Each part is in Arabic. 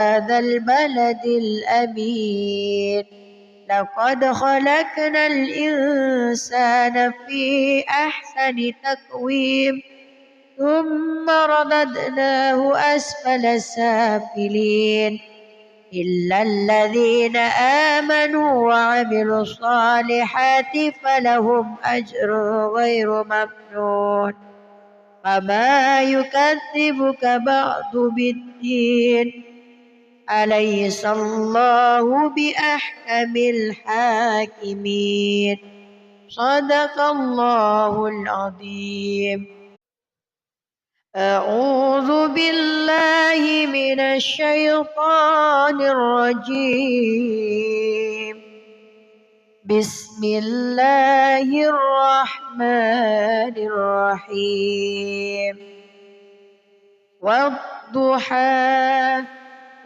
هذا البلد الأمين لقد خلقنا الإنسان في أحسن تقويم ثم رددناه أسفل سافلين إلا الذين آمنوا وعملوا الصالحات فلهم أجر غير ممنون فما يكذبك بعد بالدين أليس الله بأحكم الحاكمين صدق الله العظيم. أعوذ بالله من الشيطان الرجيم بسم الله الرحمن الرحيم والضحى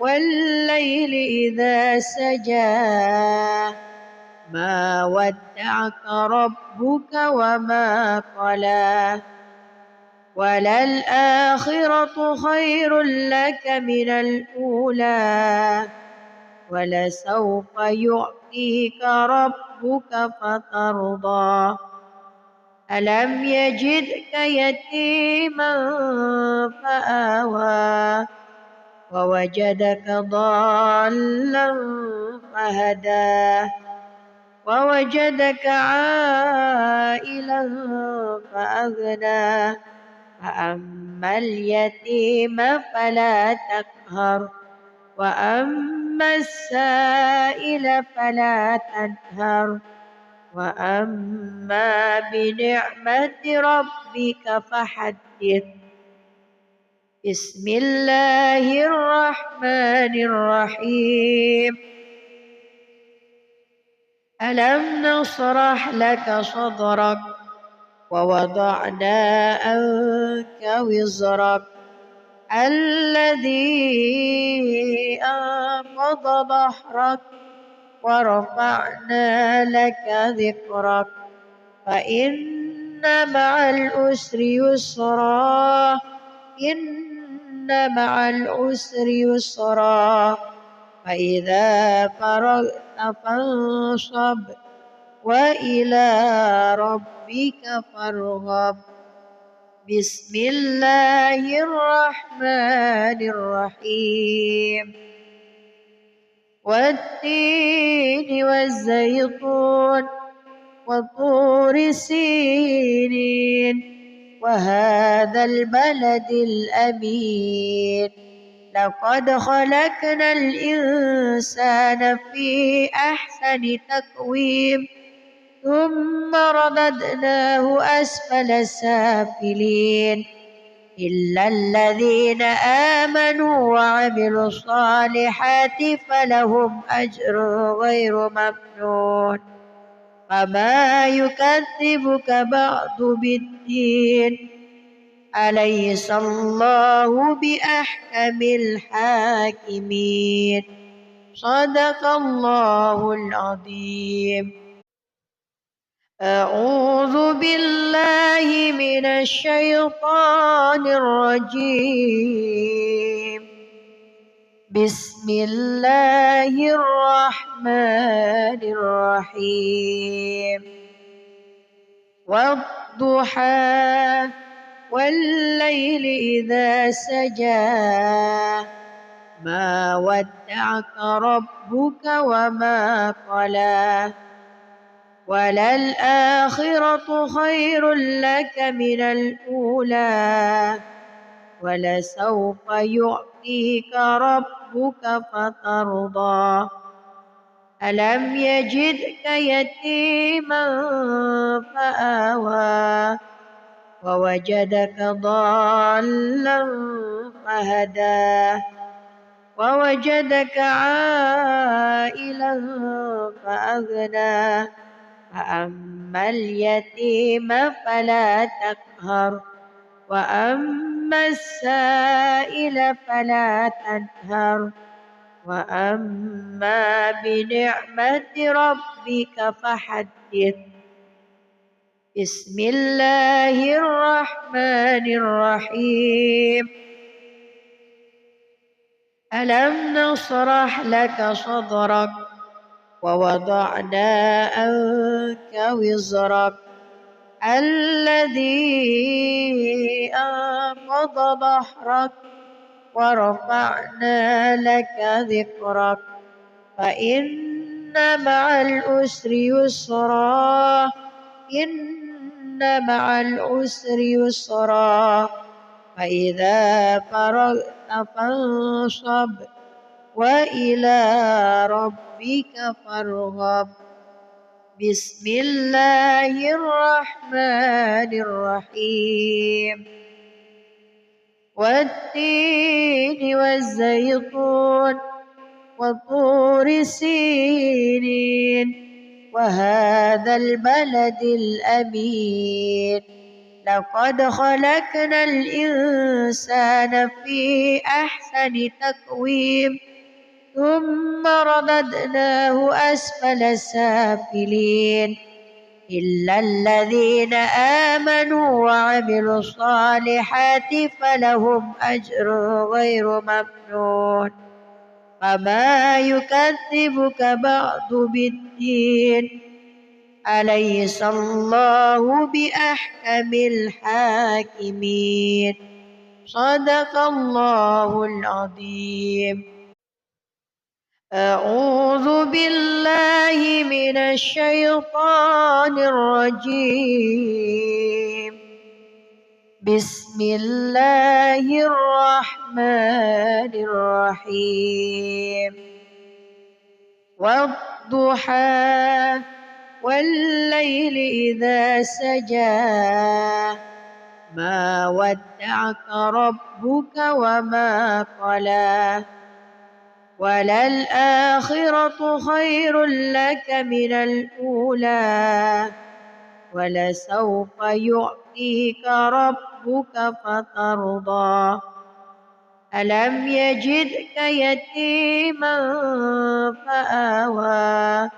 والليل إذا سجى ما ودعك ربك وما قلى وللآخرة خير لك من الأولى ولسوف يعطيك ربك فترضى ألم يجدك يتيما فآوى ووجدك ضالا فهدى ووجدك عائلا فأغنى فأما اليتيم فلا تقهر وأما السائل فلا تنهر وأما بنعمة ربك فحدث. بسم الله الرحمن الرحيم ألم نشرح لك صدرك ووضعنا عنك وزرك الذي أنقض ظهرك ورفعنا لك ذكرك فإن مع العسر يسرا إن مع العسر يسرا فإذا فرغت فانصب وإلى ربك فارغب. بسم الله الرحمن الرحيم والتين والزيتون وطور سينين وهذا البلد الأمين لقد خلقنا الإنسان في أحسن تقويم ثم رددناه أسفل سافلين إلا الذين آمنوا وعملوا الصالحات فلهم أجر غير ممنون فما يكذبك بعد بالدين أليس الله بأحكم الحاكمين صدق الله العظيم. أعوذ بالله من الشيطان الرجيم بسم الله الرحمن الرحيم والضحى والليل إذا سجى ما ودعك ربك وما قلى وللآخرة خير لك من الأولى ولسوف يعطيك ربك فترضى ألم يجدك يتيما فآوى ووجدك ضالا فهدى ووجدك عائلا فأغنى فأما اليتيم فلا تقهر وأما السائل فلا تنهر وأما بنعمة ربك فحدث. بسم الله الرحمن الرحيم ألم نشرح لك صدرك ووضعنا عنك وزرك الذي أنقض ظهرك ورفعنا لك ذكرك فإن مع العسر يسرا إن مع العسر يسرا فإذا فرغت فانصب وإلى ربك فارغب بسم الله الرحمن الرحيم والتين والزيتون وطور سينين وهذا البلد الأمين لقد خلقنا الإنسان في أحسن تقويم ثم رددناه أسفل سافلين إلا الذين آمنوا وعملوا الصالحات فلهم أجر غير ممنون فما يكذبك بعد بالدين أليس الله بأحكم الحاكمين صدق الله العظيم. أعوذ بالله من الشيطان الرجيم بسم الله الرحمن الرحيم والضحى والليل إذا سجى ما ودعك ربك وما قلى وللآخرة خير لك من الأولى ولسوف يعطيك ربك فترضى ألم يجدك يتيما فآوى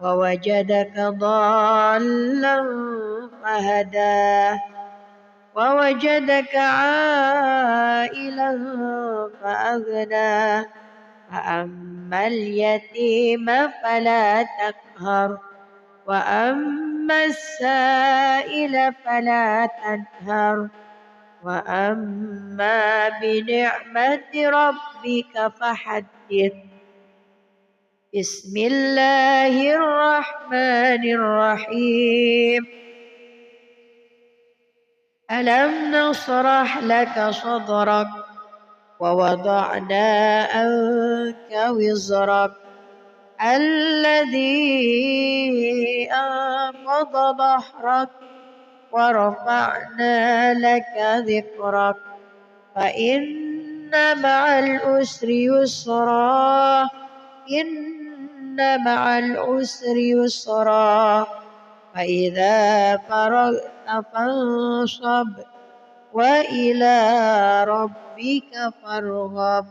ووجدك ضالا فهدى ووجدك عائلا فأغنى فأما اليتيم فلا تقهر وأما السائل فلا تنهر وأما بنعمة ربك فحدث بسم الله الرحمن الرحيم ألم نشرح لك صدرك ووضعنا عنك وزرك الذي أنقض ظهرك ورفعنا لك ذكرك فإن مع العسر يسرا إن مع العسر يسرا فإذا فرغت فانصب وإلى ربك فارغب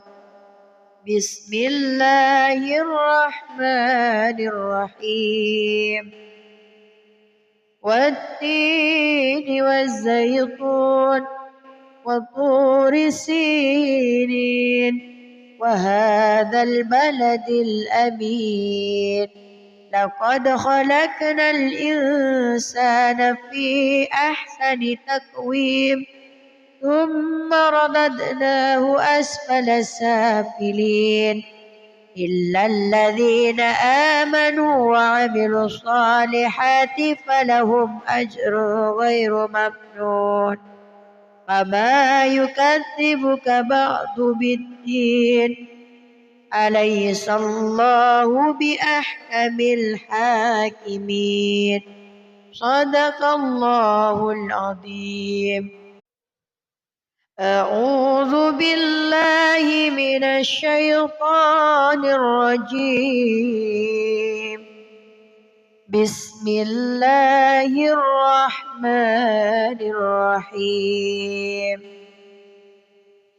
بسم الله الرحمن الرحيم والتين والزيتون وطور سينين وهذا البلد الأمين لقد خلقنا الإنسان في أحسن تقويم ثم رددناه أسفل سافلين إلا الذين آمنوا وعملوا الصالحات فلهم أجر غير ممنون فما يكذبك بعد بالدين أليس الله بأحكم الحاكمين صدق الله العظيم. أعوذ بالله من الشيطان الرجيم بسم الله الرحمن الرحيم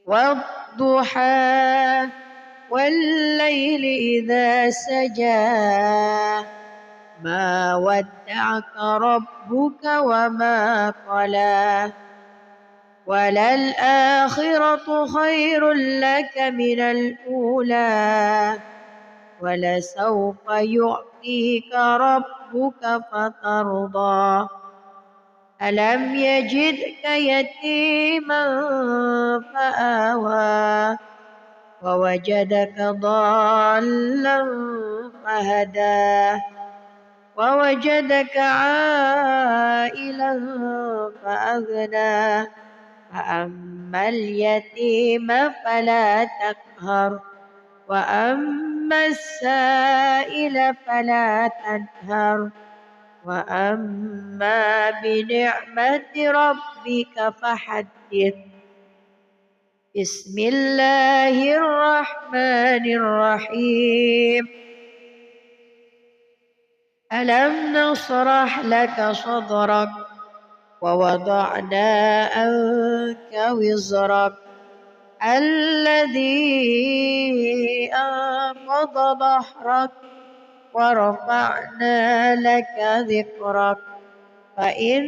والضحى والليل إذا سجى ما ودعك ربك وما قلى وللآخرة خير لك من الأولى ولسوف يعطيك ربك فترضى ألم يجدك يتيما فآوى ووجدك ضالا فهدى ووجدك عائلا فأغنى فأما اليتيم فلا تقهر وأما السائل فلا تنهر وأما بنعمة ربك فحدث بسم الله الرحمن الرحيم ألم نشرح لك صدرك ووضعنا عنك وزرك الذي أنقض ظهرك ورفعنا لك ذكرك فإن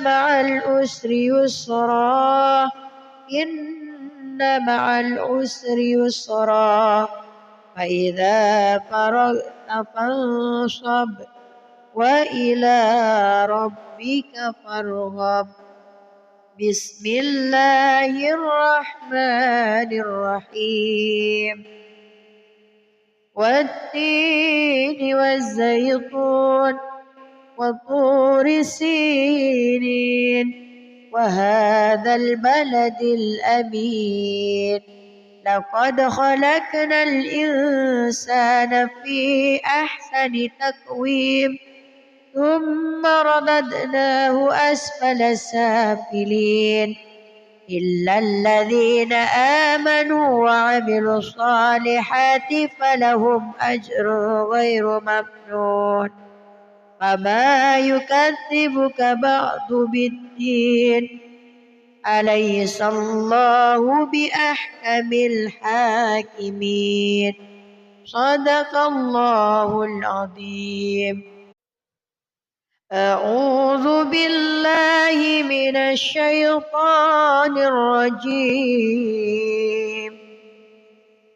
مع العسر يسرا إن مع العسر يسرا فإذا فرغت فانصب وإلى ربك فارغب بسم الله الرحمن الرحيم والتين والزيتون وطور سينين وهذا البلد الأمين لقد خلقنا الإنسان في أحسن تقويم ثم رددناه أسفل سافلين إلا الذين آمنوا وعملوا الصالحات فلهم أجر غير ممنون فما يكذبك بعد بالدين أليس الله بأحكم الحاكمين صدق الله العظيم أعوذ بالله من الشيطان الرجيم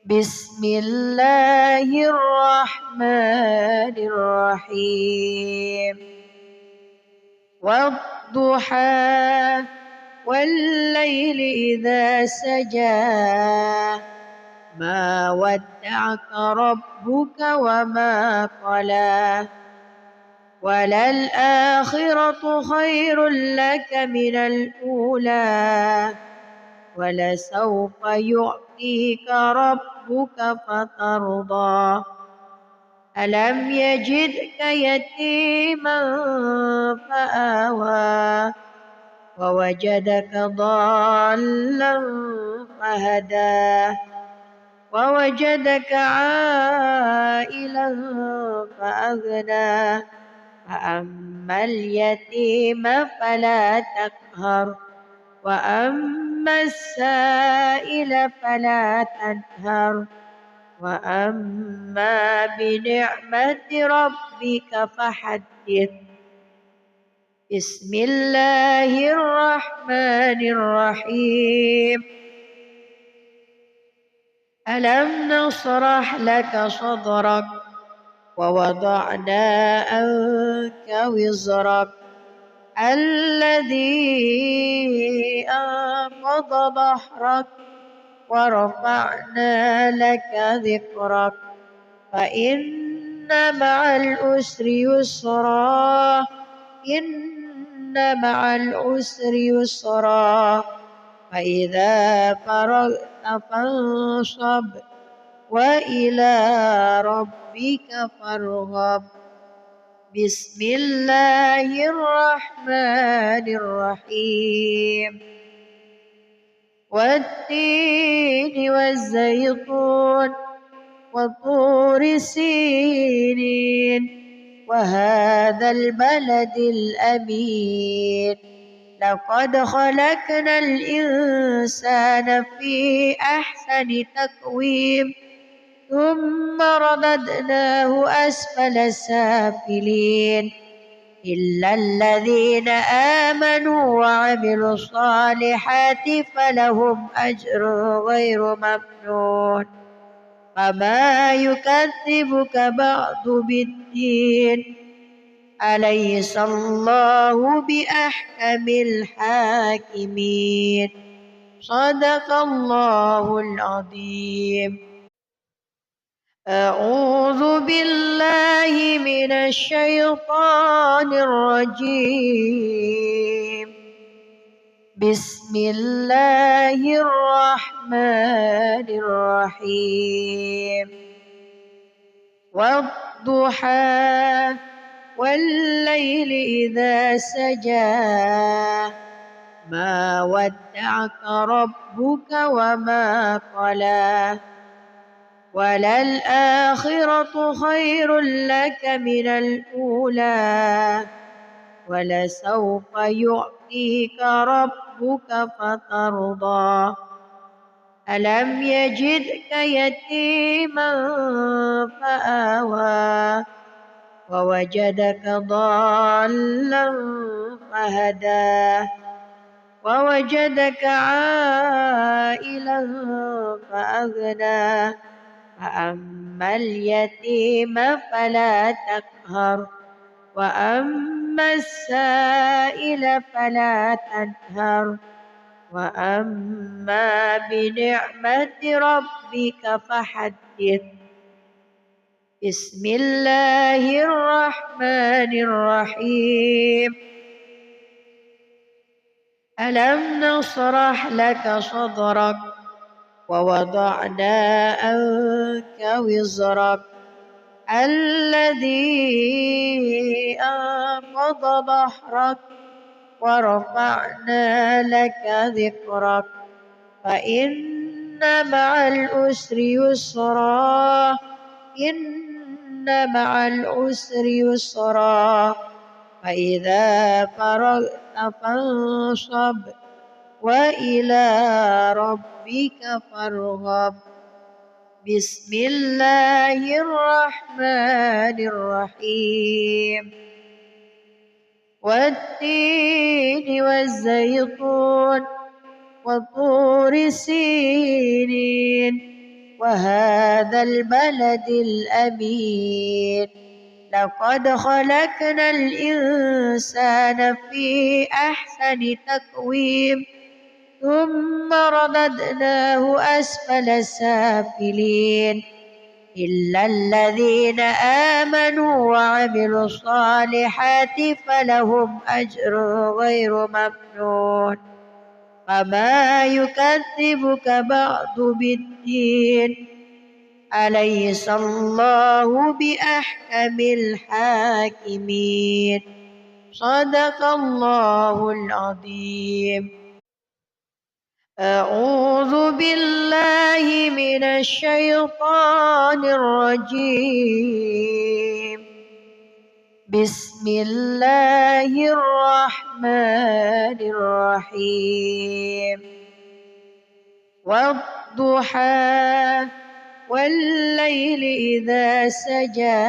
بسم الله الرحمن الرحيم والضحى والليل إذا سجى ما ودعك ربك وما قلى وللآخرة خير لك من الأولى ولسوف يعطيك ربك فترضى ألم يجدك يتيما فآوى ووجدك ضالا فهدى ووجدك عائلا فأغنى فأما اليتيم فلا تقهر وأما السائل فلا تنهر وأما بنعمة ربك فحدث بسم الله الرحمن الرحيم ألم نشرح لك صدرك ووضعنا عنك وزرك الذي أنقض ظهرك ورفعنا لك ذكرك فإن مع العسر يسرا إن مع العسر يسرا فإذا فرغت فانصب وإلى ربك فارغب بسم الله الرحمن الرحيم والتين والزيتون وطور سينين وهذا البلد الأمين لقد خلقنا الإنسان في أحسن تقويم ثم رددناه أسفل سافلين إلا الذين آمنوا وعملوا الصالحات فلهم أجر غير ممنون فما يكذبك بعد بالدين أليس الله بأحكم الحاكمين صدق الله العظيم. أعوذ بالله من الشيطان الرجيم. بسم الله الرحمن الرحيم. والضحى والليل إذا سجى ما ودعك ربك وما قلى وللآخرة خير لك من الأولى ولسوف يعطيك ربك فترضى ألم يجدك يتيما فآوى ووجدك ضالا فهدى ووجدك عائلا فأغنى فأما اليتيم فلا تقهر وأما السائل فلا تنهر وأما بنعمة ربك فحدث. بسم الله الرحمن الرحيم. ألم نشرح لك صدرك ووضعنا عنك وزرك الذي أنقض ظهرك ورفعنا لك ذكرك فإن مع العسر يسرا إن مع العسر يسرا فإذا فرغت فانصب وإلى ربك فارغب. بسم الله الرحمن الرحيم. والتين والزيتون وطور سينين وهذا البلد الأمين لقد خلقنا الإنسان في أحسن تقويم ثم رددناه أسفل سافلين إلا الذين آمنوا وعملوا الصالحات فلهم أجر غير ممنون فما يكذبك بعد بالدين أليس الله بأحكم الحاكمين صدق الله العظيم. أعوذ بالله من الشيطان الرجيم. بسم الله الرحمن الرحيم. والضحى والليل إذا سجى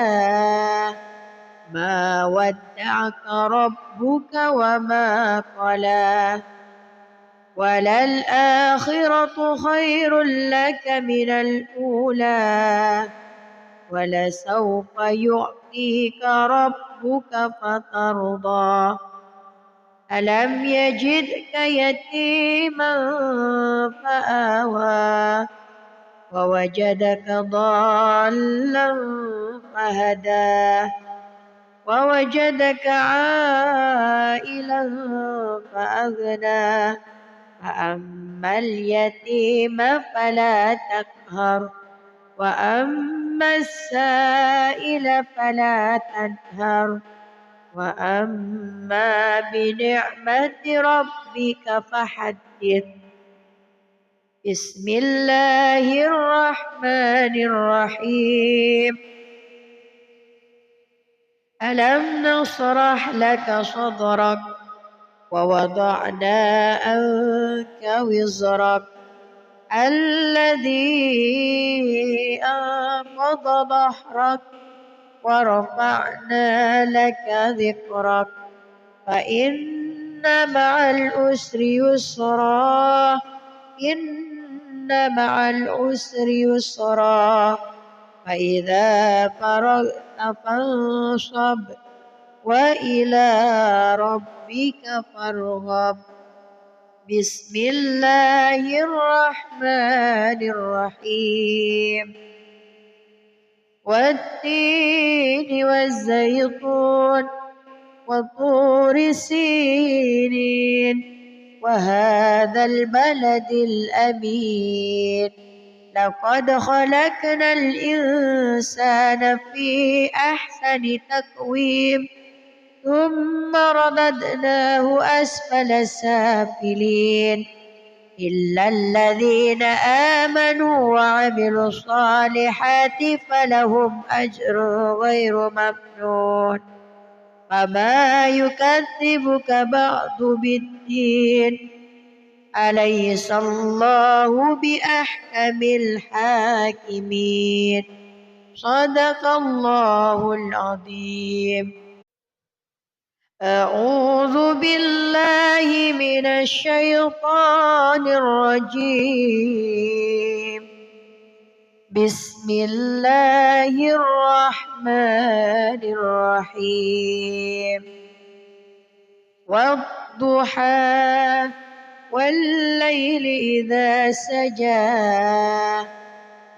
ما ودعك ربك وما قلى وللآخرة خير لك من الأولى ولسوف يعطيك ربك فترضى ألم يجدك يتيما فآوى ووجدك ضالا فهدى ووجدك عائلا فأغنى فأما اليتيم فلا تقهر وأما السائل فلا تنهر وأما بنعمة ربك فحدث. بسم الله الرحمن الرحيم. ألم نشرح لك صدرك ووضعنا عنك وزرك الذي أنقض ظهرك ورفعنا لك ذكرك فإن مع العسر يسرا إن مع العسر يسرا فإذا فرغت فانصب وإلى ربك فارغب بسم الله الرحمن الرحيم والتين والزيتون وطور سينين وهذا البلد الأمين لقد خلقنا الإنسان في أحسن تقويم ثم رددناه أسفل سافلين إلا الذين آمنوا وعملوا الصالحات فلهم أجر غير ممنون فما يكذبك بعد بالدين أليس الله بأحكم الحاكمين صدق الله العظيم أعوذ بالله من الشيطان الرجيم بسم الله الرحمن الرحيم والضحى والليل إذا سجى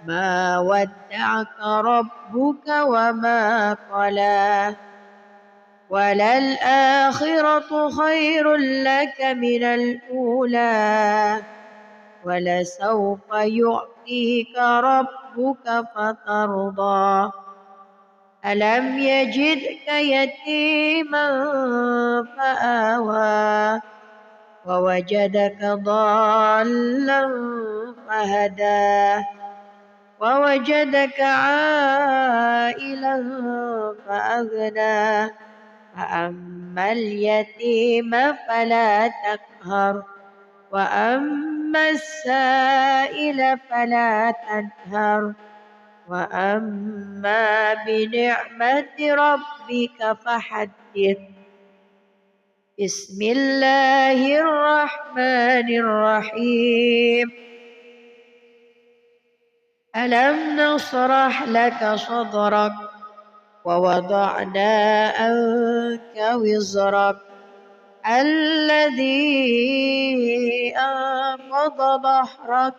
ما ودعك ربك وما قلى وللآخرة خير لك من الأولى ولسوف يعطيك ربك فترضى ألم يجدك يتيما فآوى ووجدك ضالا فهدى ووجدك عائلا فأغنى فأما اليتيم فلا تقهر وأما السائل فلا تنهر وأما بنعمة ربك فحدث بسم الله الرحمن الرحيم ألم نشرح لك صدرك ووضعنا عنك وزرك الذي أنقض ظهرك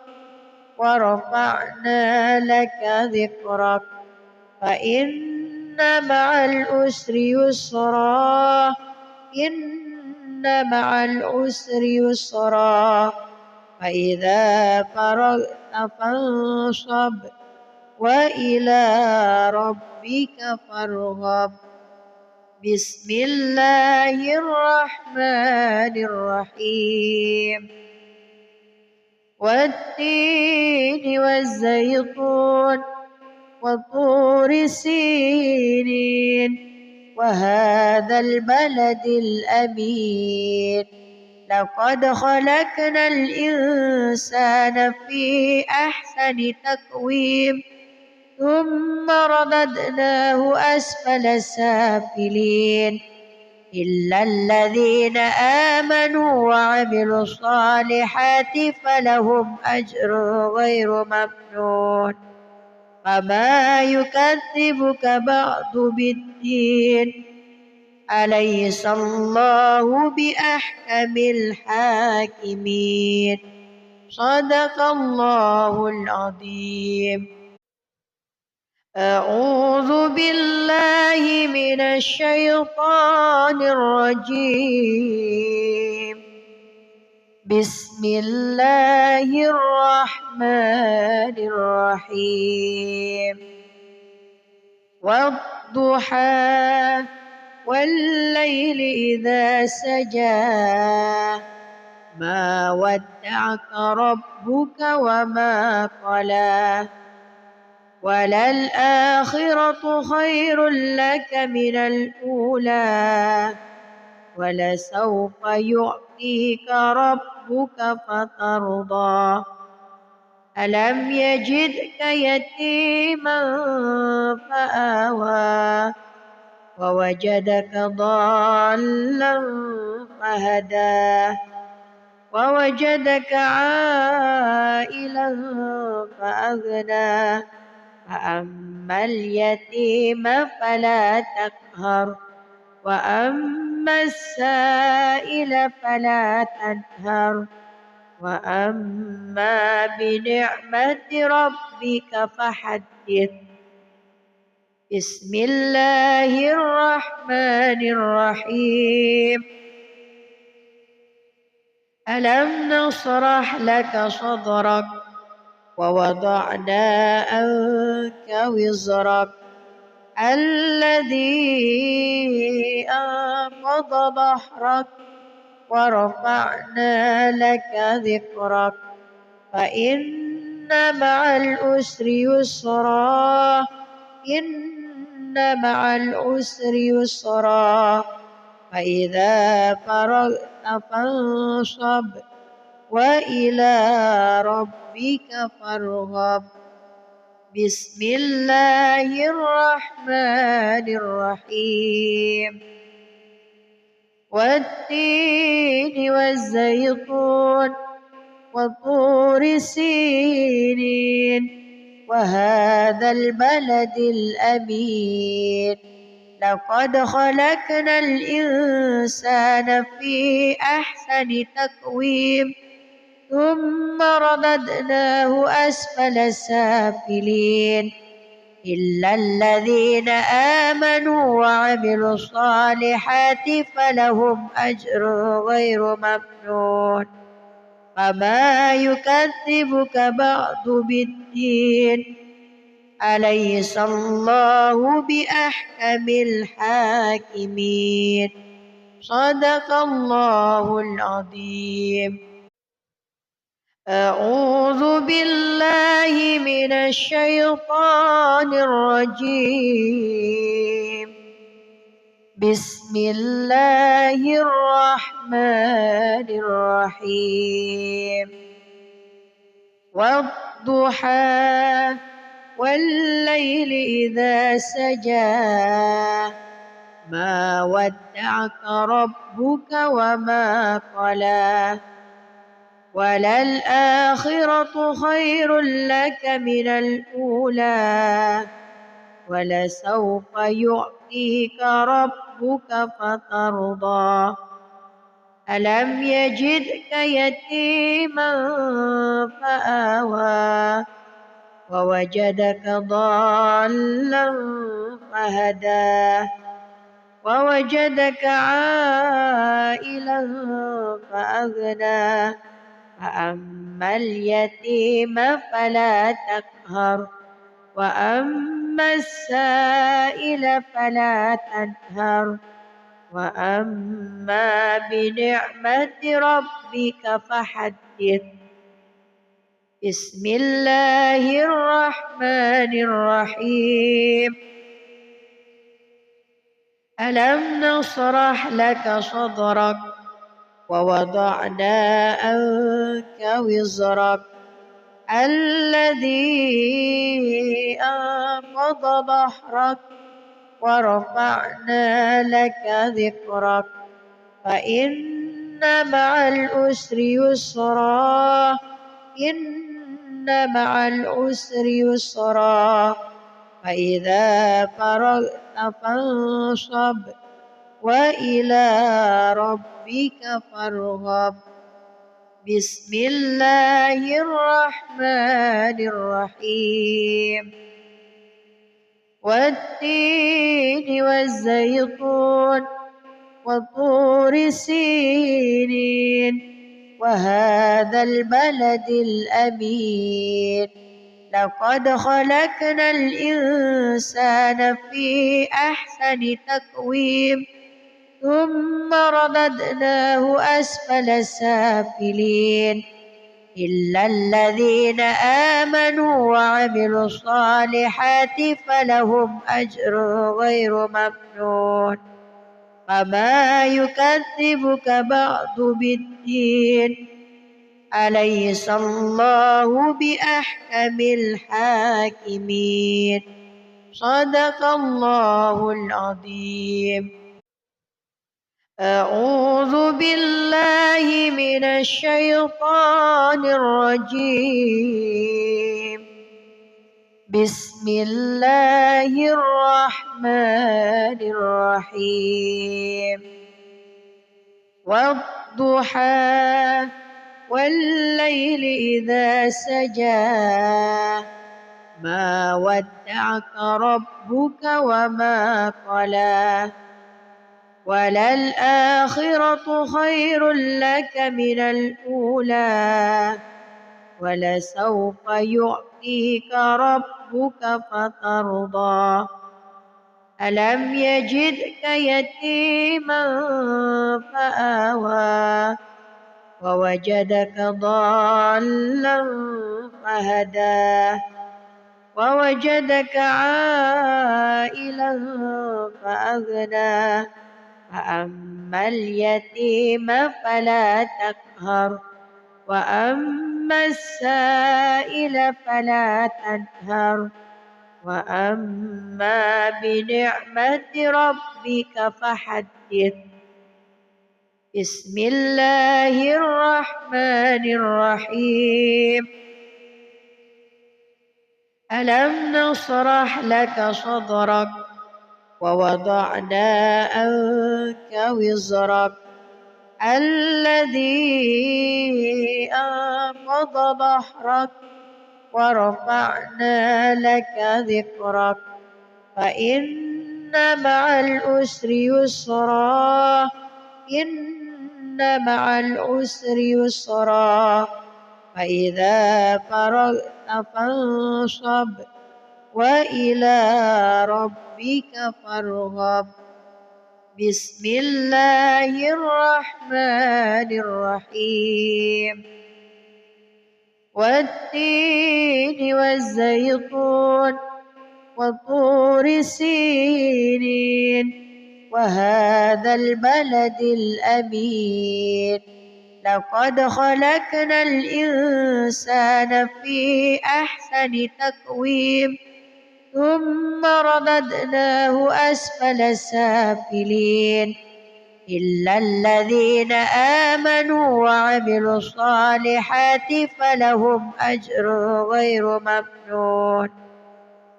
ورفعنا لك ذكرك فإن مع العسر يسرا إن مع العسر يسرا فإذا فرغت فانصب وإلى ربك فارغب بسم الله الرحمن الرحيم والتين والزيتون وطور سينين وهذا البلد الأمين لقد خلقنا الإنسان في أحسن تقويم ثم رددناه أسفل سافلين إلا الذين آمنوا وعملوا الصالحات فلهم أجر غير ممنون فما يكذبك بعد بالدين أليس الله بأحكم الحاكمين صدق الله العظيم أعوذ بالله من الشيطان الرجيم بسم الله الرحمن الرحيم والضحى والليل إذا سجى ما ودعك ربك وما قلى وللآخرة خير لك من الأولى ولسوف يعطيك ربك فترضى ألم يجدك يتيما فآوى ووجدك ضالا فهدى ووجدك عائلا فأغنى فأما اليتيم فلا تقهر وأما السائل فلا تنهر وأما بنعمة ربك فحدث. بسم الله الرحمن الرحيم. ألم نشرح لك صدرك ووضعنا عنك وزرك الذي أنقض ظهرك ورفعنا لك ذكرك فإن مع العسر يسرا إن مع العسر يسرا فإذا فرغت فانصب وإلى ربك فارغب. بسم الله الرحمن الرحيم. والتين والزيتون وطور سينين وهذا البلد الأمين لقد خلقنا الإنسان في أحسن تقويم ثم رددناه أسفل سافلين إلا الذين آمنوا وعملوا الصالحات فلهم أجر غير ممنون فما يكذبك بعد بالدين أليس الله بأحكم الحاكمين. صدق الله العظيم. أعوذ بالله من الشيطان الرجيم. بسم الله الرحمن الرحيم. والضحى والليل إذا سجى ما ودعك ربك وما قلى وللآخرة خير لك من الأولى ولسوف يعطيك ربك فترضى ألم يجدك يتيما فآوى ووجدك ضالا فهدى ووجدك عائلا فأغنى فأما اليتيم فلا تقهر وأما السائل فلا تنهر وأما بنعمة ربك فحدث. بسم الله الرحمن الرحيم. ألم نشرح لك صدرك ووضعنا عنك وزرك الذي أنقض ظهرك ورفعنا لك ذكرك فإن مع العسر يسرا إن مع العسر يسرا فإذا فرغت فانصب وإلى ربك فارغب. بسم الله الرحمن الرحيم. والتين والزيتون وطور سينين وهذا البلد الأمين لقد خلقنا الإنسان في أحسن تقويم ثم رددناه أسفل سافلين إلا الذين آمنوا وعملوا الصالحات فلهم أجر غير ممنون فما يكذبك بعد بالدين أليس الله بأحكم الحاكمين. صدق الله العظيم. أعوذ بالله من الشيطان الرجيم. بسم الله الرحمن الرحيم. والضحى والليل إذا سجى ما ودعك ربك وما قلى وللآخرة خير لك من الأولى ولسوف يعطيك ربك فترضى ألم يجدك يتيما فآوى ووجدك ضالا فهدى ووجدك عائلا فأغنى فأما اليتيم فلا تقهر وأما السائل فلا تنهر وأما بنعمة ربك فحدث. بسم الله الرحمن الرحيم. ألم نشرح لك صدرك ووضعنا عنك وزرك الذي أنقض ظهرك ورفعنا لك ذكرك فإن مع العسر يسرا إن مع العسر يسرا فإذا فرغت فانصب وإلى ربك فارغب. بسم الله الرحمن الرحيم. والتين والزيتون وطور سينين وهذا البلد الأمين لقد خلقنا الإنسان في أحسن تقويم ثم رددناه أسفل سافلين إلا الذين آمنوا وعملوا الصالحات فلهم أجر غير ممنون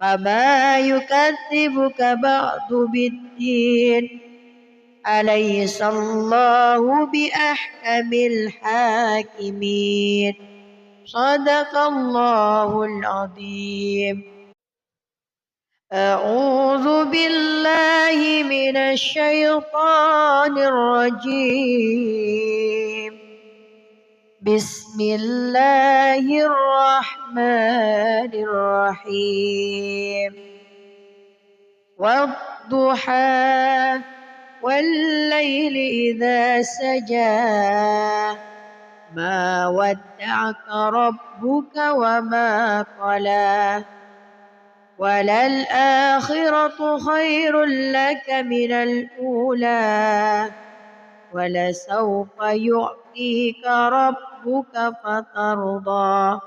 فما يكذبك بعد بالدين أليس الله بأحكم الحاكمين. صدق الله العظيم. أعوذ بالله من الشيطان الرجيم. بسم الله الرحمن الرحيم. والضحى والليل إذا سجى ما ودعك ربك وما قلى وللآخرة خير لك من الأولى ولسوف يعطيك ربك فترضى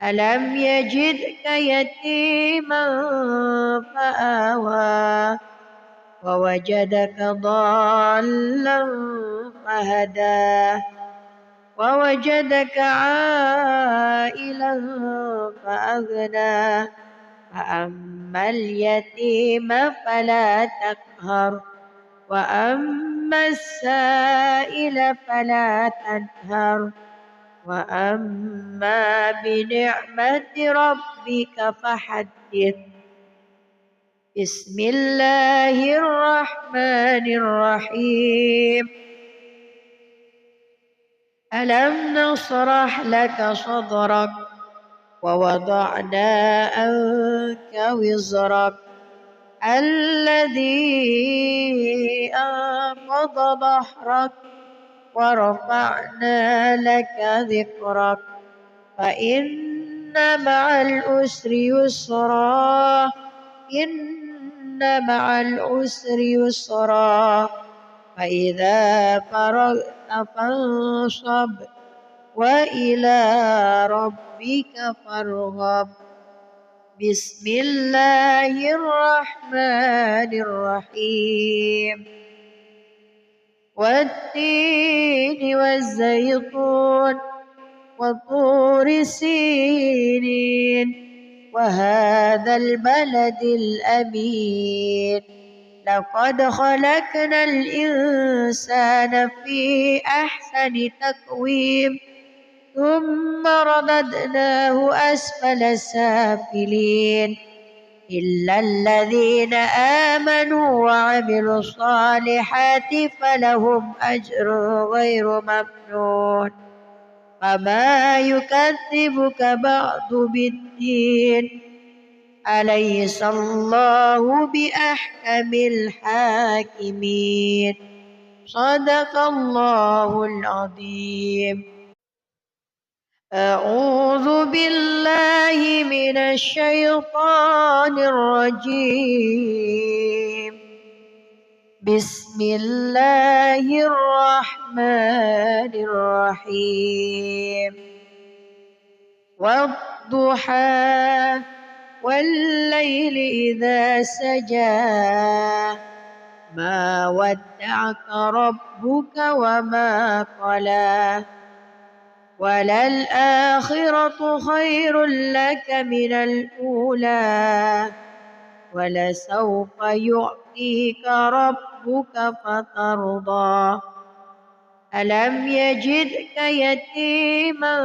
ألم يجدك يتيما فآوى ووجدك ضالا فهدى ووجدك عائلا فأغنى فأما اليتيم فلا تقهر وأما السائل فلا تنهر وأما بنعمة ربك فحدث. بسم الله الرحمن الرحيم. ألم نشرح لك صدرك ووضعنا عنك وزرك الذي أنقض ظهرك ورفعنا لك ذكرك فإن مع العسر يسرا إن مع العسر يسرا فإذا فرغت فانصب وإلى ربك فارغب. بسم الله الرحمن الرحيم. والتين والزيتون وطور سينين وهذا البلد الأمين. لقد خلقنا الإنسان في أحسن تقويم ثم رددناه أسفل سافلين إلا الذين آمنوا وعملوا الصالحات فلهم أجر غير ممنون. فما يكذبك بعد بالدين أليس الله بأحكم الحاكمين. صدق الله العظيم. أعوذ بالله من الشيطان الرجيم. بسم الله الرحمن الرحيم. والضحى والليل إذا سجى ما ودعك ربك وما قلى وللآخرة خير لك من الأولى ولسوف يعطيك ربك فترضى. ألم يجدك يتيما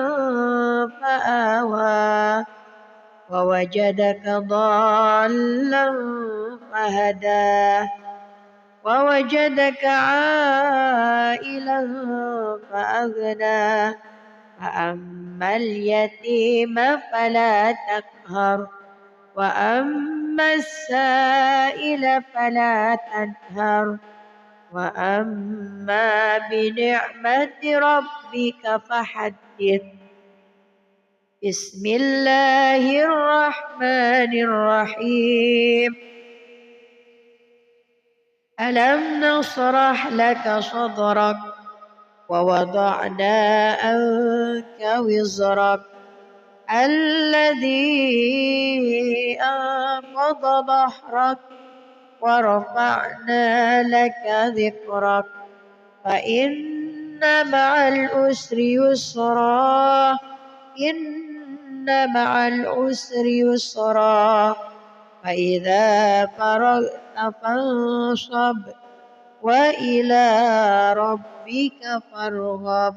فآوى ووجدك ضالا فهدى ووجدك عائلا فأغنى. فأما اليتيم فلا تقهر وأما السائل فلا تنهر وأما بنعمة ربك فحدث. بسم الله الرحمن الرحيم. ألم نشرح لك صدرك ووضعنا عنك وزرك الذي أنقض ظهرك ورفعنا لك ذكرك فإن مع العسر يسرا إن مع العسر يسرا فإذا فرغت فانصب وإلى ربك فارغب.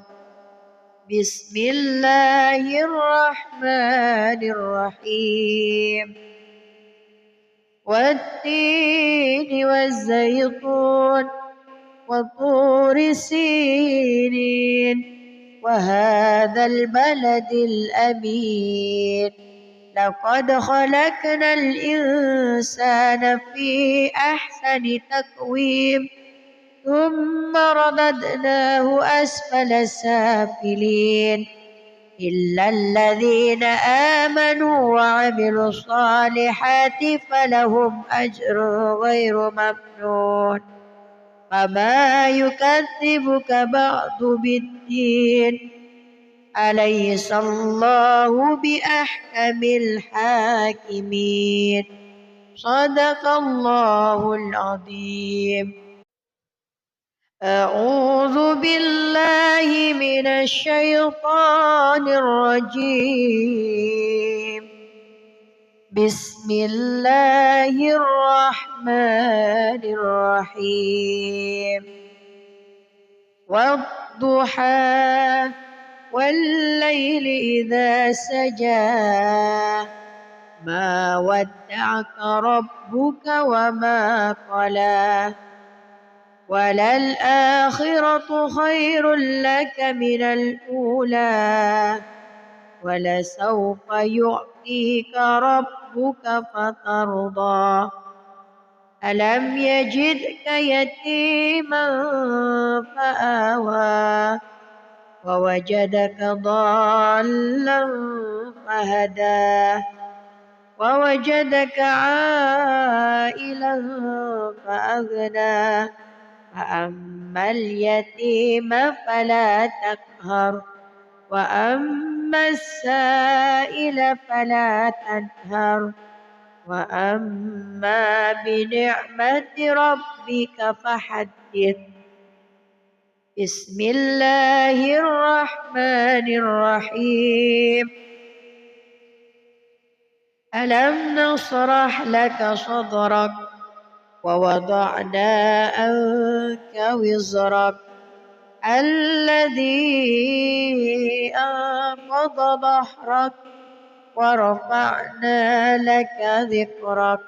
بسم الله الرحمن الرحيم. والتين والزيتون وطور سينين وهذا البلد الأمين. لقد خلقنا الإنسان في أحسن تقويم ثم رددناه أسفل سافلين إلا الذين آمنوا وعملوا الصالحات فلهم أجر غير ممنون. فما يكذبك بعد بالدين أليس الله بأحكم الحاكمين. صدق الله العظيم. أعوذ بالله من الشيطان الرجيم. بسم الله الرحمن الرحيم. والضحى والليل إذا سجى ما ودعك ربك وما قلى وللآخرة خير لك من الأولى ولسوف يعطيك ربك فترضى. ألم يجدك يتيما فآوى ووجدك ضالا فهدى ووجدك عائلا فأغنى. فأما اليتيم فلا تقهر وأما السائل فلا تنهر وأما بنعمة ربك فحدث. بسم الله الرحمن الرحيم. ألم نشرح لك صدرك ووضعنا عنك وزرك الذي أنقض ظهرك ورفعنا لك ذكرك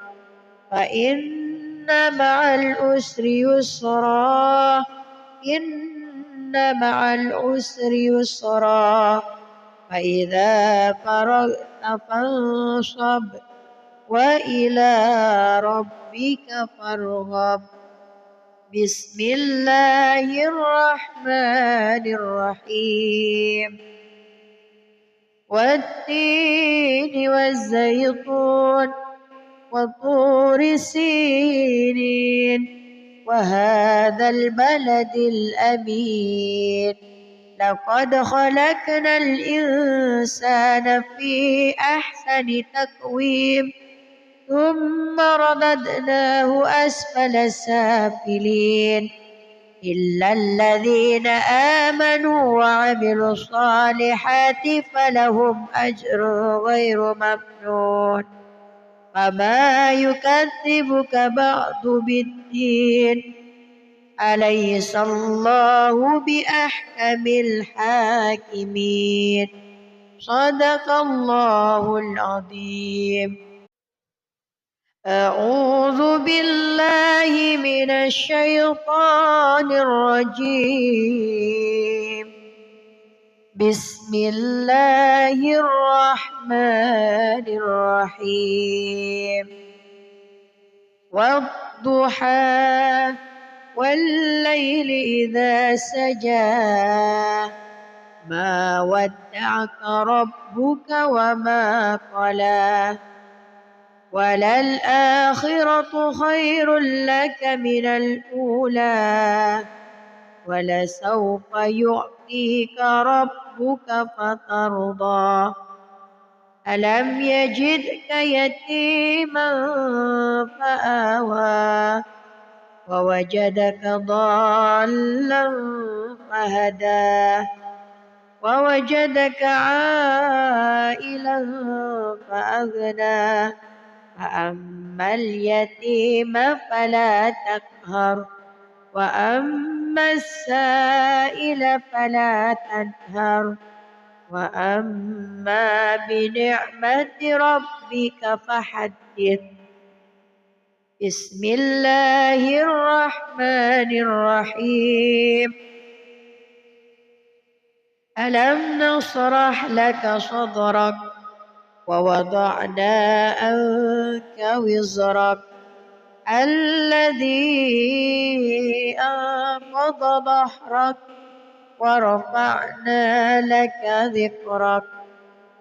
فإن مع العسر يسرا إن مع العسر يسرا فإذا فرغت فانصب وإلى ربك فارغب. بسم الله الرحمن الرحيم. والتين والزيتون وطور سينين وهذا البلد الأمين لقد خلقنا الإنسان في أحسن تقويم ثم رددناه أسفل سافلين إلا الذين آمنوا وعملوا الصالحات فلهم أجر غير ممنون. فما يكذبك بعد بالدين أليس الله بأحكم الحاكمين. صدق الله العظيم. أعوذ بالله من الشيطان الرجيم. بسم الله الرحمن الرحيم. والضحى والليل إذا سجى ما ودعك ربك وما قلى وللآخرة خير لك من الأولى ولسوف يعطيك ربك فترضى. ألم يجدك يتيما فآوى ووجدك ضالا فهدى ووجدك عائلا فأغنى فأما اليتيم فلا تقهر وأما السائل فلا تنهر وأما بنعمة ربك فحدث. بسم الله الرحمن الرحيم. ألم نشرح لك صدرك ووضعنا عنك وزرك الذي أنقض ظهرك ورفعنا لك ذكرك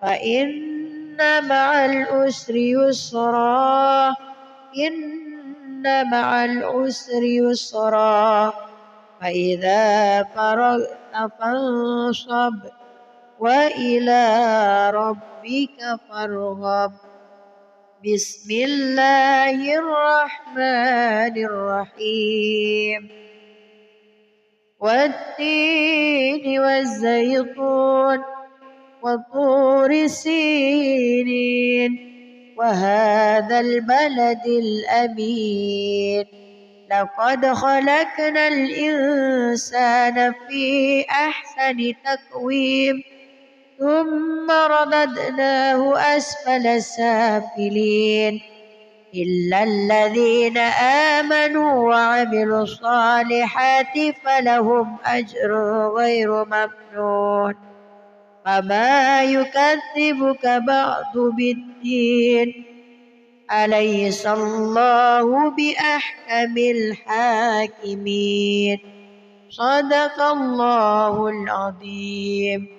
فإن مع العسر يسرا إن مع العسر يسرا فإذا فرغت فانصب وإلى ربك فارغب. بسم الله الرحمن الرحيم. والتين والزيتون وطور سينين وهذا البلد الأمين لقد خلقنا الإنسان في أحسن تقويم ثم رددناه أسفل سافلين إلا الذين آمنوا وعملوا الصالحات فلهم أجر غير ممنون. فما يكذبك بعد بالدين أليس الله بأحكم الحاكمين. صدق الله العظيم.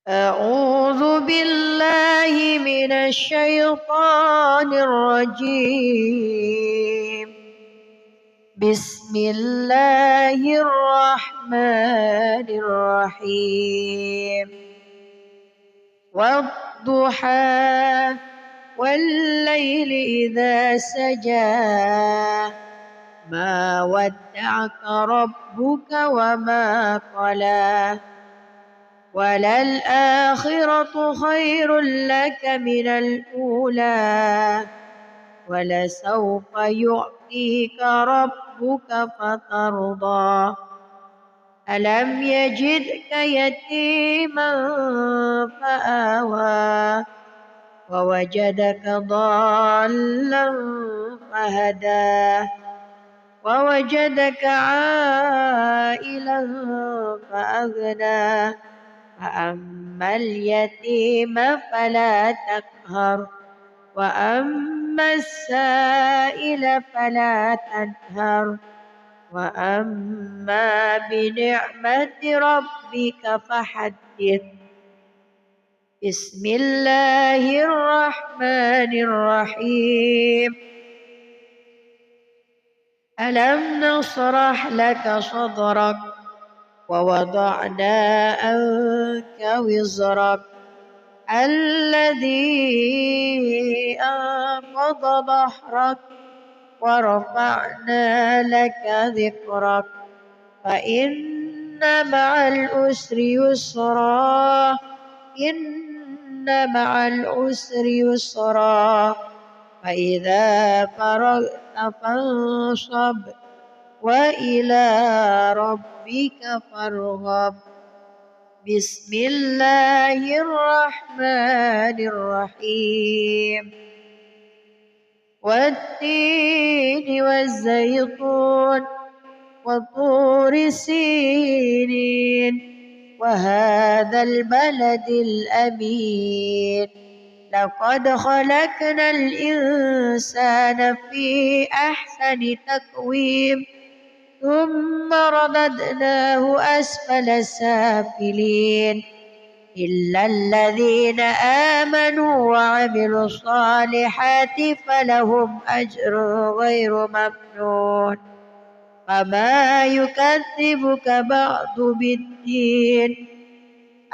أعوذ بالله من الشيطان الرجيم. بسم الله الرحمن الرحيم والضحى والليل إذا سجى ما ودعك ربك وما قلى وللآخرة خير لك من الأولى ولسوف يعطيك ربك فترضى ألم يجدك يتيما فآوى ووجدك ضالا فهدى ووجدك عائلا فأغنى فأما اليتيم فلا تقهر وأما السائل فلا تنهر وأما بنعمة ربك فحدث بسم الله الرحمن الرحيم ألم نشرح لك صدرك ووضعنا عنك وزرك الذي أنقض ظهرك ورفعنا لك ذكرك فإن مع العسر يسرا إن مع العسر يسرا فإذا فرغت فانصب وإلى ربك فارغب بسم الله الرحمن الرحيم والتين والزيتون وطور سينين وهذا البلد الأمين لقد خلقنا الإنسان في أحسن تقويم ثم رددناه أسفل سافلين إلا الذين آمنوا وعملوا الصالحات فلهم أجر غير ممنون فما يكذبك بعد بالدين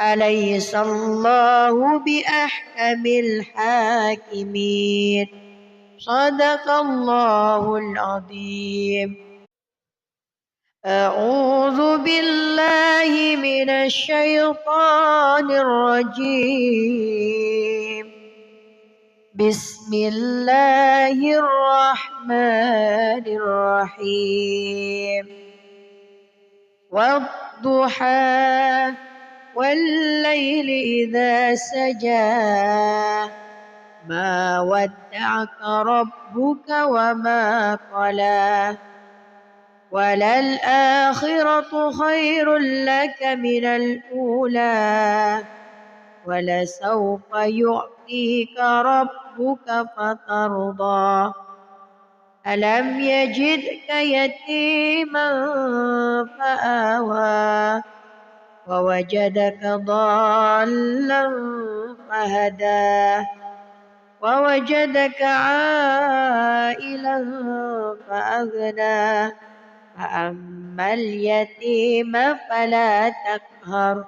أليس الله بأحكم الحاكمين صدق الله العظيم أعوذ بالله من الشيطان الرجيم بسم الله الرحمن الرحيم والضحى والليل إذا سجى ما ودعك ربك وما قلى وللآخرة خير لك من الأولى ولسوف يعطيك ربك فترضى ألم يجدك يتيما فآوى ووجدك ضالا فهدى ووجدك عائلا فأغنى فأما اليتيم فلا تقهر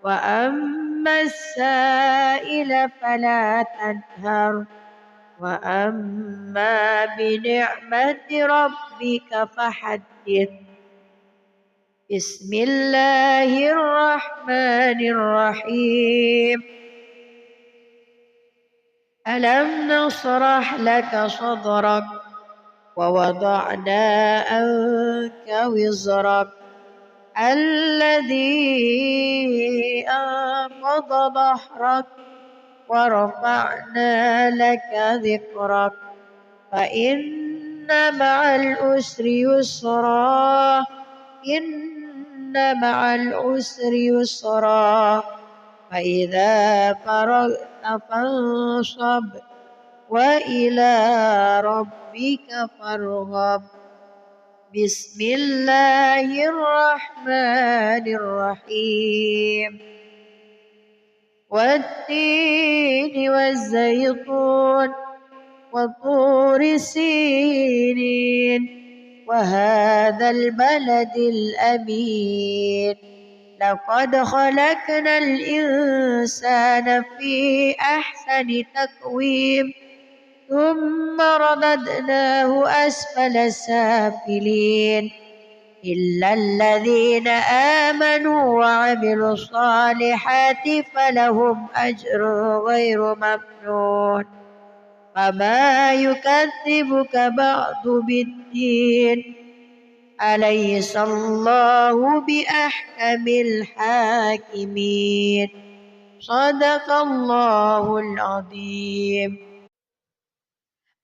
وأما السائل فلا تنهر وأما بنعمة ربك فحدث بسم الله الرحمن الرحيم ألم نشرح لك صدرك ووضعنا عنك وزرك الذي أنقض ظهرك ورفعنا لك ذكرك فإن مع العسر يسرا إن مع العسر يسرا فإذا فرغت فانصب وإلى ربك فارغب بسم الله الرحمن الرحيم والتين والزيتون وطور سينين وهذا البلد الأمين لقد خلقنا الإنسان في أحسن تقويم ثم رددناه أسفل سافلين إلا الذين آمنوا وعملوا الصالحات فلهم أجر غير ممنون فما يكذبك بعد بالدين أليس الله بأحكم الحاكمين صدق الله العظيم.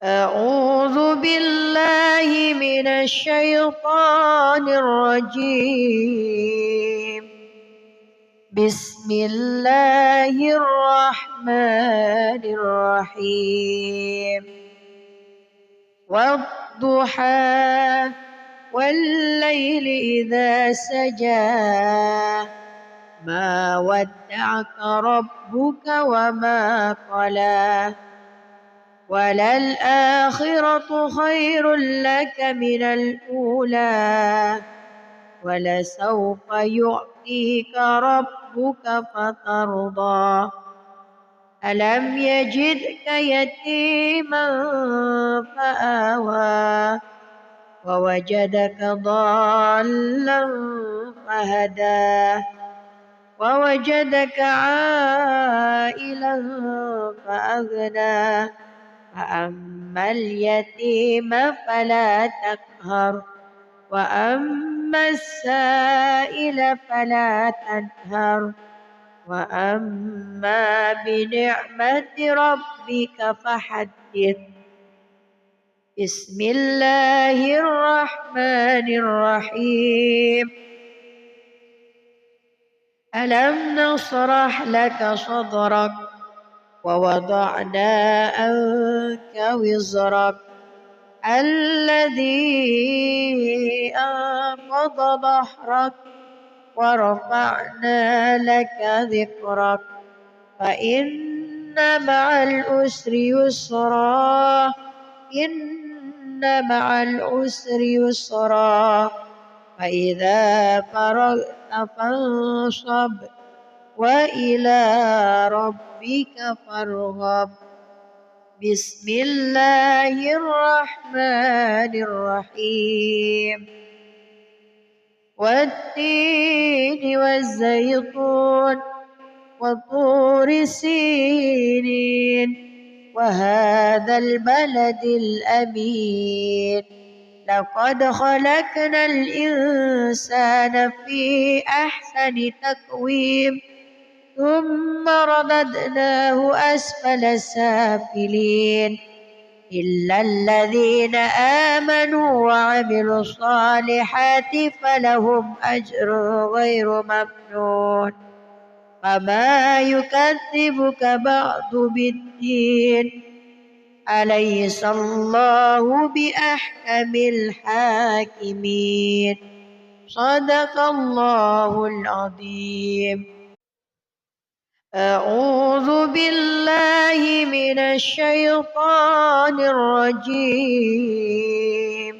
أعوذ بالله من الشيطان الرجيم بسم الله الرحمن الرحيم والضحى والليل إذا سجى ما ودعك ربك وما قلى وللآخرة خير لك من الأولى ولسوف يعطيك ربك فترضى ألم يجدك يتيما فآوى ووجدك ضالا فهدى ووجدك عائلا فأغنى فأما اليتيم فلا تقهر وأما السائل فلا تنهر وأما بنعمة ربك فحدث. بسم الله الرحمن الرحيم ألم نشرح لك صدرك ووضعنا عنك وزرك الذي أنقض ظهرك ورفعنا لك ذكرك فإن مع العسر يسرا إن مع العسر يسرا فإذا فرغت فانصب وإلى ربك فارغب. بسم الله الرحمن الرحيم والتين والزيتون وطور سينين وهذا البلد الأمين لقد خلقنا الإنسان في أحسن تقويم ثم رددناه أسفل سافلين إلا الذين آمنوا وعملوا الصالحات فلهم أجر غير ممنون فما يكذبك بعد بالدين أليس الله بأحكم الحاكمين صدق الله العظيم. أعوذ بالله من الشيطان الرجيم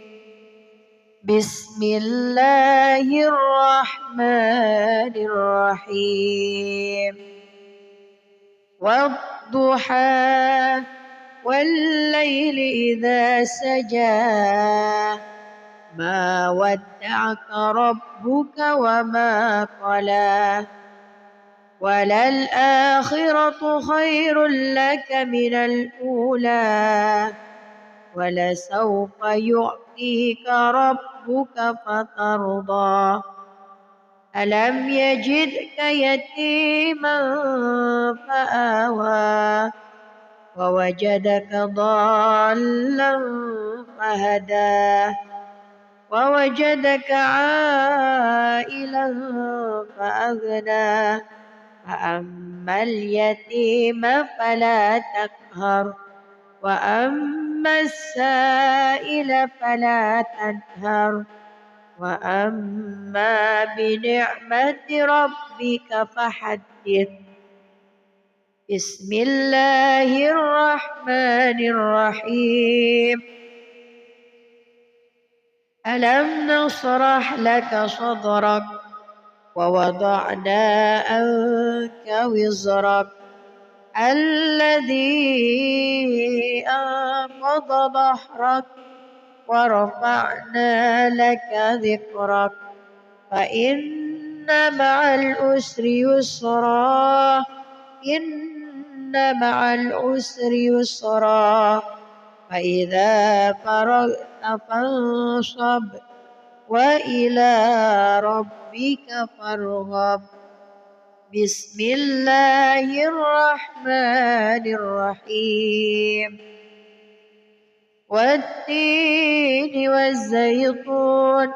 بسم الله الرحمن الرحيم والضحى والليل إذا سجى ما ودعك ربك وما قلى وللآخرة خير لك من الأولى ولسوف يعطيك ربك فترضى ألم يجدك يتيما فآوى ووجدك ضالا فهدى ووجدك عائلا فأغنى فأما اليتيم فلا تقهر وأما السائل فلا تنهر وأما بنعمة ربك فحدث. بسم الله الرحمن الرحيم ألم نشرح لك صدرك ووضعنا عنك وزرك الذي أنقض ظهرك ورفعنا لك ذكرك فإن مع العسر يسرا إن مع العسر يسرا فإذا فرغت فانصب وإلى ربك فارغب بسم الله الرحمن الرحيم والتين والزيتون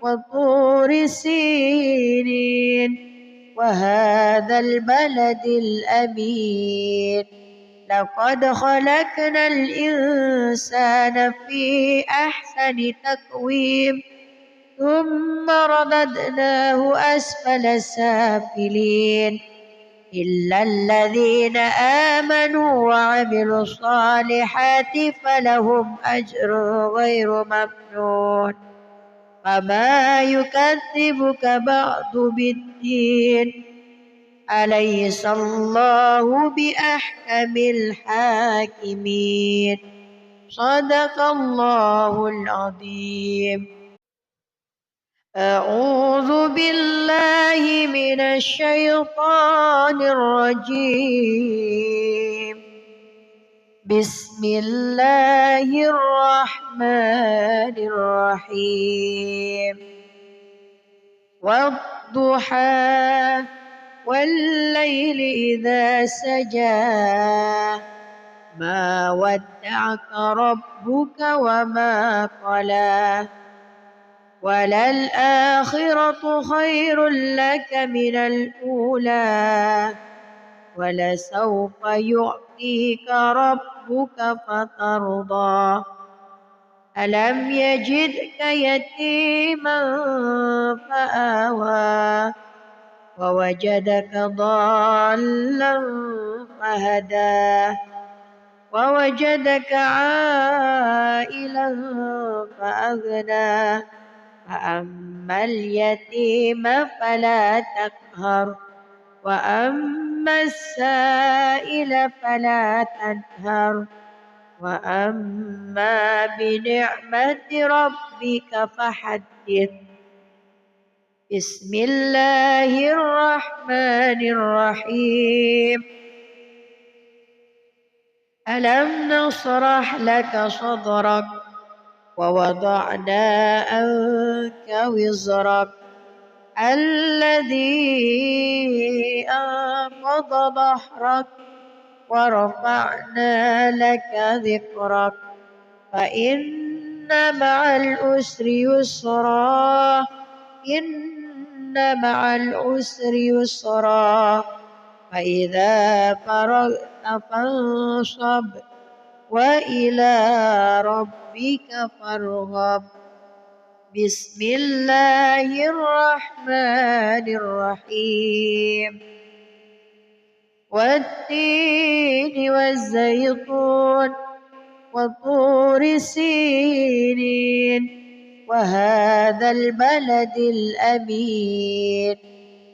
وطور سينين وهذا البلد الأمين لقد خلقنا الإنسان في أحسن تقويم ثم رددناه أسفل سافلين إلا الذين آمنوا وعملوا الصالحات فلهم أجر غير ممنون فما يكذبك بعد بالدين أليس الله بأحكم الحاكمين صدق الله العظيم. أعوذ بالله من الشيطان الرجيم بسم الله الرحمن الرحيم والضحى والليل إذا سجى ما ودعك ربك وما قلى وللآخرة خير لك من الأولى ولسوف يعطيك ربك فترضى ألم يجدك يتيما فآوى ووجدك ضالا فهدى ووجدك عائلا فأغنى فأما اليتيم فلا تقهر وأما السائل فلا تنهر وأما بنعمة ربك فحدث بسم الله الرحمن الرحيم ألم نشرح لك صدرك ووضعنا عنك وزرك الذي أنقض ظهرك ورفعنا لك ذكرك فإن مع العسر يسرا إن مع العسر يسرا فإذا فرغت فانصب وإلى ربك فارغب بسم الله الرحمن الرحيم والتين والزيتون وطور سينين وهذا البلد الأمين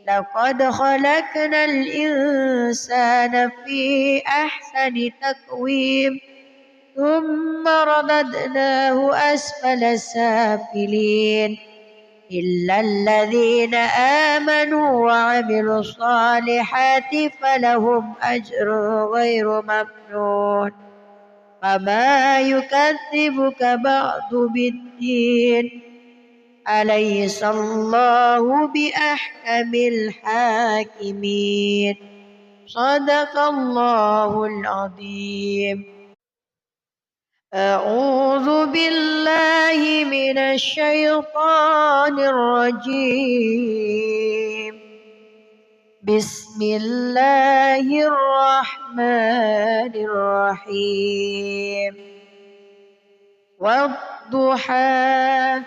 لقد خلقنا الإنسان في أحسن تقويم ثم رددناه أسفل سافلين إلا الذين آمنوا وعملوا الصالحات فلهم أجر غير ممنون فما يكذبك بعد بالدين أليس الله بأحكم الحاكمين صدق الله العظيم. أعوذ بالله من الشيطان الرجيم بسم الله الرحمن الرحيم والضحى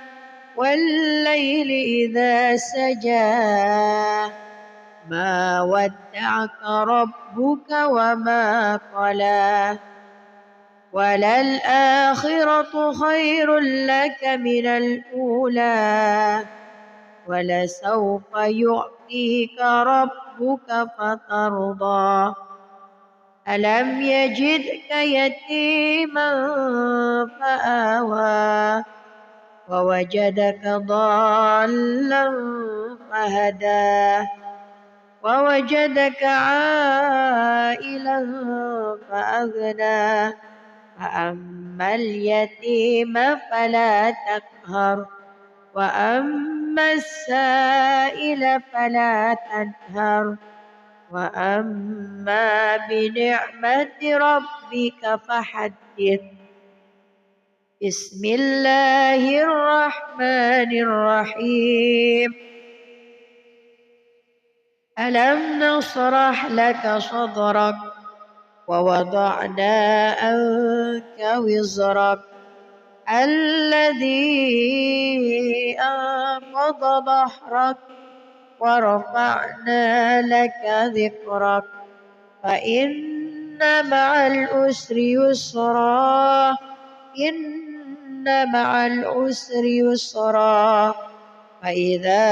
والليل إذا سجى ما ودعك ربك وما قلى وللآخرة خير لك من الأولى ولسوف يعطيك ربك فترضى ألم يجدك يتيما فآوى ووجدك ضالا فهدى ووجدك عائلا فأغنى فأما اليتيم فلا تقهر وأما السائل فلا تنهر وأما بنعمة ربك فحدث بسم الله الرحمن الرحيم ألم نشرح لك صدرك ووضعنا عنك وزرك الذي أنقض ظهرك ورفعنا لك ذكرك فإن مع العسر يسرا إن مع العسر يسرا فإذا